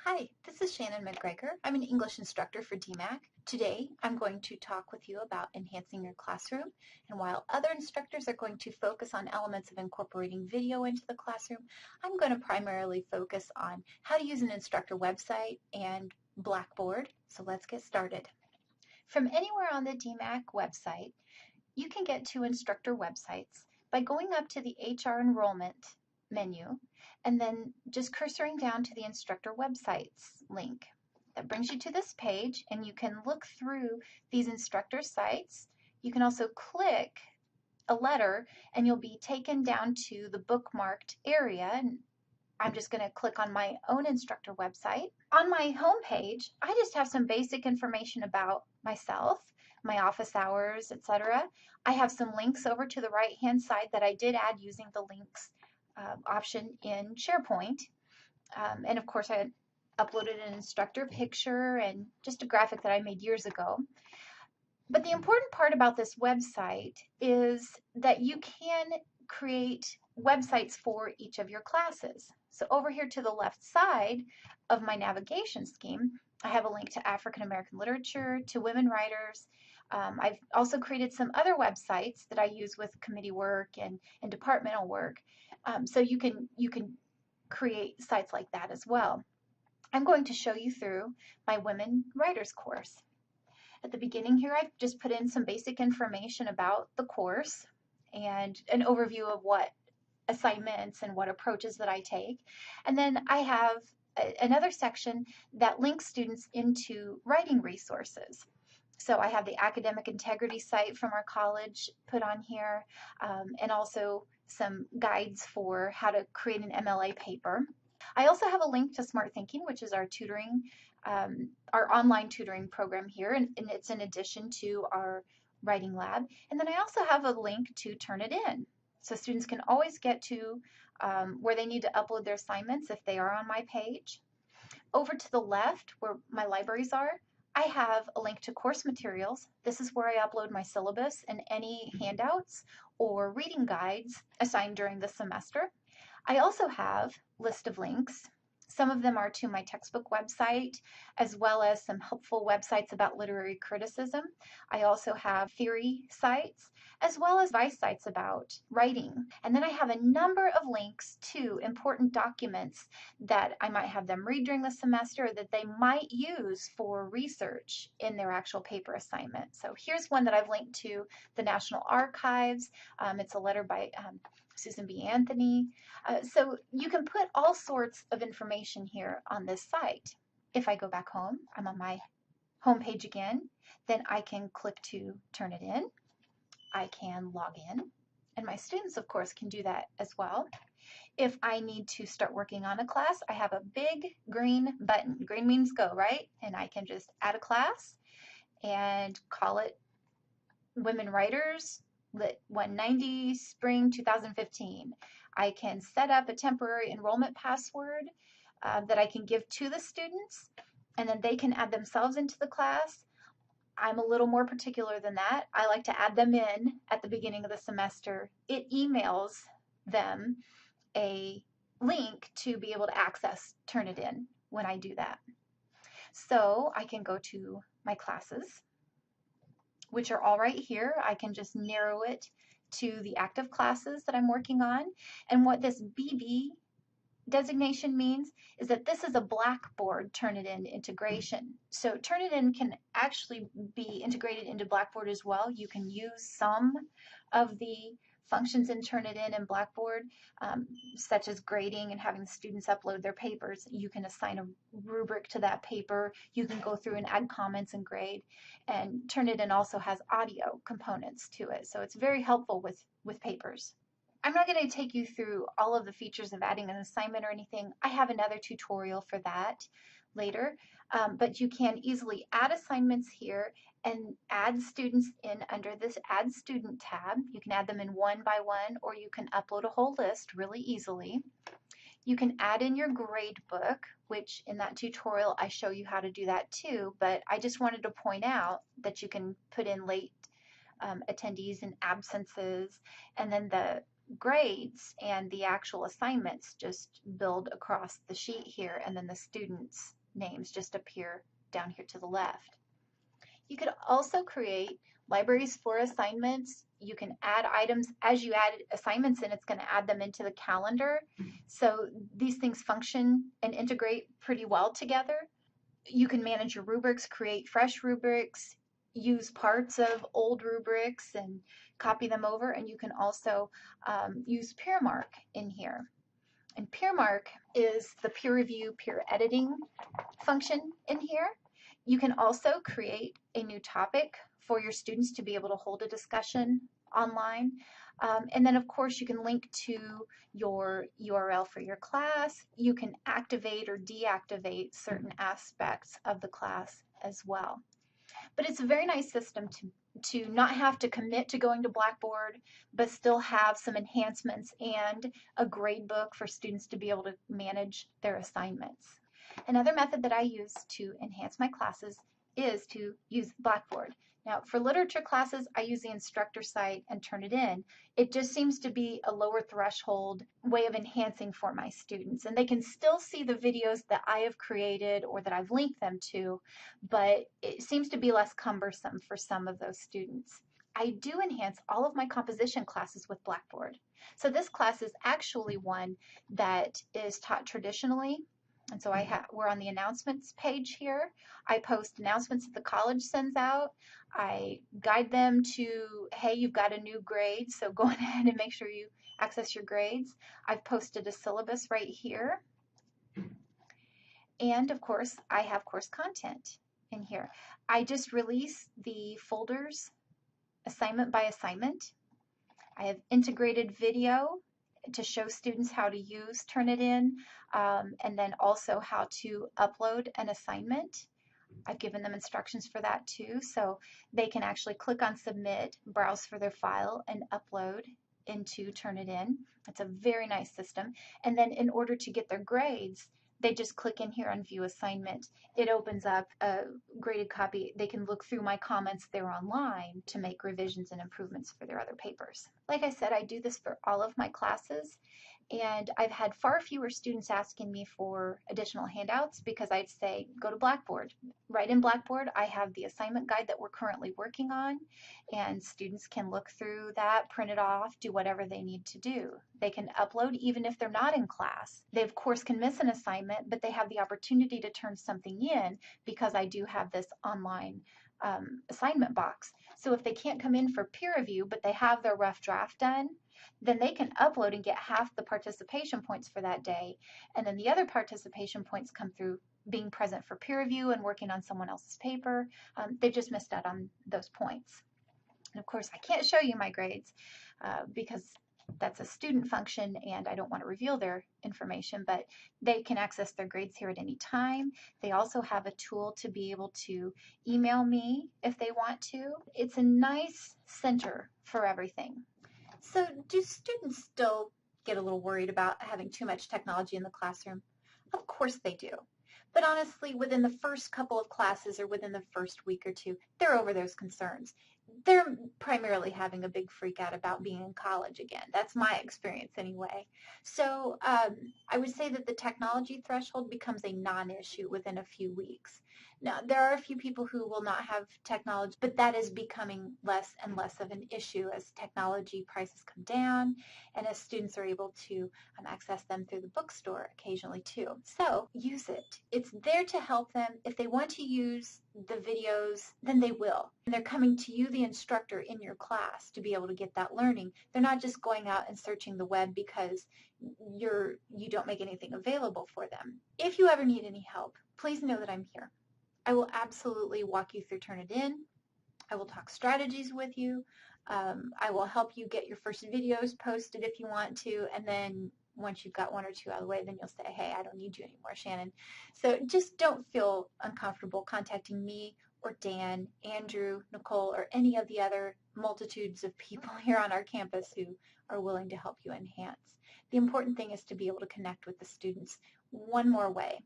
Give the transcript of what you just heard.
Hi, this is Shannon McGregor. I'm an English instructor for DMAC. Today, I'm going to talk with you about enhancing your classroom, and while other instructors are going to focus on elements of incorporating video into the classroom, I'm going to primarily focus on how to use an instructor website and Blackboard. So let's get started. From anywhere on the DMAC website, you can get to instructor websites by going up to the HR enrollment menu and then just cursoring down to the instructor websites link. That brings you to this page, and you can look through these instructor sites. You can also click a letter and you'll be taken down to the bookmarked area. And I'm just going to click on my own instructor website. On my home page, I just have some basic information about myself, my office hours, etc. I have some links over to the right-hand side that I did add using the links option in SharePoint. And of course, I uploaded an instructor picture and just a graphic that I made years ago. But the important part about this website is that you can create websites for each of your classes. So over here to the left side of my navigation scheme, I have a link to African American literature, to women writers. I've also created some other websites that I use with committee work and departmental work. So you can create sites like that as well. I'm going to show you through my women writers course. At the beginning here, I've just put in some basic information about the course and an overview of what assignments and what approaches that I take. And then I have another section that links students into writing resources. So I have the academic integrity site from our college put on here, and also some guides for how to create an MLA paper. I also have a link to Smart Thinking, which is our tutoring, our online tutoring program here, and it's in addition to our writing lab. And then I also have a link to Turnitin. So students can always get to where they need to upload their assignments if they are on my page. Over to the left, where my libraries are, I have a link to course materials. This is where I upload my syllabus and any handouts or reading guides assigned during the semester. I also have a list of links. Some of them are to my textbook website, as well as some helpful websites about literary criticism. I also have theory sites, as well as advice sites about writing. And then I have a number of links to important documents that I might have them read during the semester that they might use for research in their actual paper assignment. So here's one that I've linked to the National Archives. It's a letter by Susan B. Anthony. So you can put all sorts of information here on this site. If I go back home, I'm on my home page again, then I can click to Turnitin. I can log in, and my students, of course, can do that as well. If I need to start working on a class, I have a big green button. Green means go, right? And I can just add a class and call it Women Writers Lit 190 Spring 2015. I can set up a temporary enrollment password that I can give to the students, and then they can add themselves into the class. I'm a little more particular than that. I like to add them in at the beginning of the semester. It emails them a link to be able to access Turnitin when I do that. So I can go to my classes, which are all right here. I can just narrow it to the active classes that I'm working on. And what this BB designation means is that this is a Blackboard Turnitin integration. So Turnitin can actually be integrated into Blackboard as well. You can use some of the functions in Turnitin and Blackboard, such as grading and having the students upload their papers. You can assign a rubric to that paper. You can go through and add comments and grade. And Turnitin also has audio components to it, so it's very helpful with papers. I'm not going to take you through all of the features of adding an assignment or anything. I have another tutorial for that later, but you can easily add assignments here and add students in under this Add Student tab. You can add them in one by one, or you can upload a whole list really easily. You can add in your grade book, which in that tutorial I show you how to do that too, but I just wanted to point out that you can put in late attendees and absences, and then the grades and the actual assignments just build across the sheet here, and then the students names just appear down here to the left. You could also create libraries for assignments. You can add items. As you add assignments in, it's going to add them into the calendar. So these things function and integrate pretty well together. You can manage your rubrics, create fresh rubrics, use parts of old rubrics and copy them over, and you can also use peer mark in here. And peer mark is the peer review, peer editing function in here. You can also create a new topic for your students to be able to hold a discussion online. And then, of course, you can link to your URL for your class. You can activate or deactivate certain aspects of the class as well. But it's a very nice system to not have to commit to going to Blackboard, but still have some enhancements and a grade book for students to be able to manage their assignments. Another method that I use to enhance my classes is to use Blackboard. Now, for literature classes, I use the Instructor site and Turnitin. It just seems to be a lower threshold way of enhancing for my students. And they can still see the videos that I have created or that I've linked them to, but it seems to be less cumbersome for some of those students. I do enhance all of my composition classes with Blackboard. So this class is actually one that is taught traditionally. And so we're on the announcements page here. I post announcements that the college sends out. I guide them to, hey, you've got a new grade, so go ahead and make sure you access your grades. I've posted a syllabus right here. And of course, I have course content in here. I just release the folders assignment by assignment. I have integrated video to show students how to use Turnitin, and then also how to upload an assignment. I've given them instructions for that too, so they can actually click on submit, browse for their file, and upload into Turnitin. It's a very nice system. And then in order to get their grades, they just click in here on view assignment. It opens up a graded copy. They can look through my comments there online to make revisions and improvements for their other papers. Like I said, I do this for all of my classes, and I've had far fewer students asking me for additional handouts because I'd say, go to Blackboard. Right in Blackboard, I have the assignment guide that we're currently working on, and students can look through that, print it off, do whatever they need to do. They can upload even if they're not in class. They, of course, can miss an assignment, but they have the opportunity to turn something in because I do have this online assignment box. So if they can't come in for peer review, but they have their rough draft done, then they can upload and get half the participation points for that day. And then the other participation points come through being present for peer review and working on someone else's paper. They've just missed out on those points. And of course, I can't show you my grades because that's a student function and I don't want to reveal their information, but they can access their grades here at any time. They also have a tool to be able to email me if they want to. It's a nice center for everything. So do students still get a little worried about having too much technology in the classroom? Of course they do. But honestly, within the first couple of classes or within the first week or two, they're over those concerns. They're primarily having a big freak out about being in college again. That's my experience anyway. So I would say that the technology threshold becomes a non-issue within a few weeks. Now, there are a few people who will not have technology, but that is becoming less and less of an issue as technology prices come down and as students are able to access them through the bookstore occasionally too. So use it. It's there to help them. If they want to use the videos, then they will. And they're coming to you, the instructor, in your class to be able to get that learning. They're not just going out and searching the web because you don't make anything available for them. If you ever need any help, please know that I'm here. I will absolutely walk you through Turnitin. I will talk strategies with you. I will help you get your first videos posted if you want to, and then once you've got one or two out of the way, then you'll say, hey, I don't need you anymore, Shannon. So just don't feel uncomfortable contacting me or Dan, Andrew, Nicole, or any of the other multitudes of people here on our campus who are willing to help you enhance. The important thing is to be able to connect with the students one more way.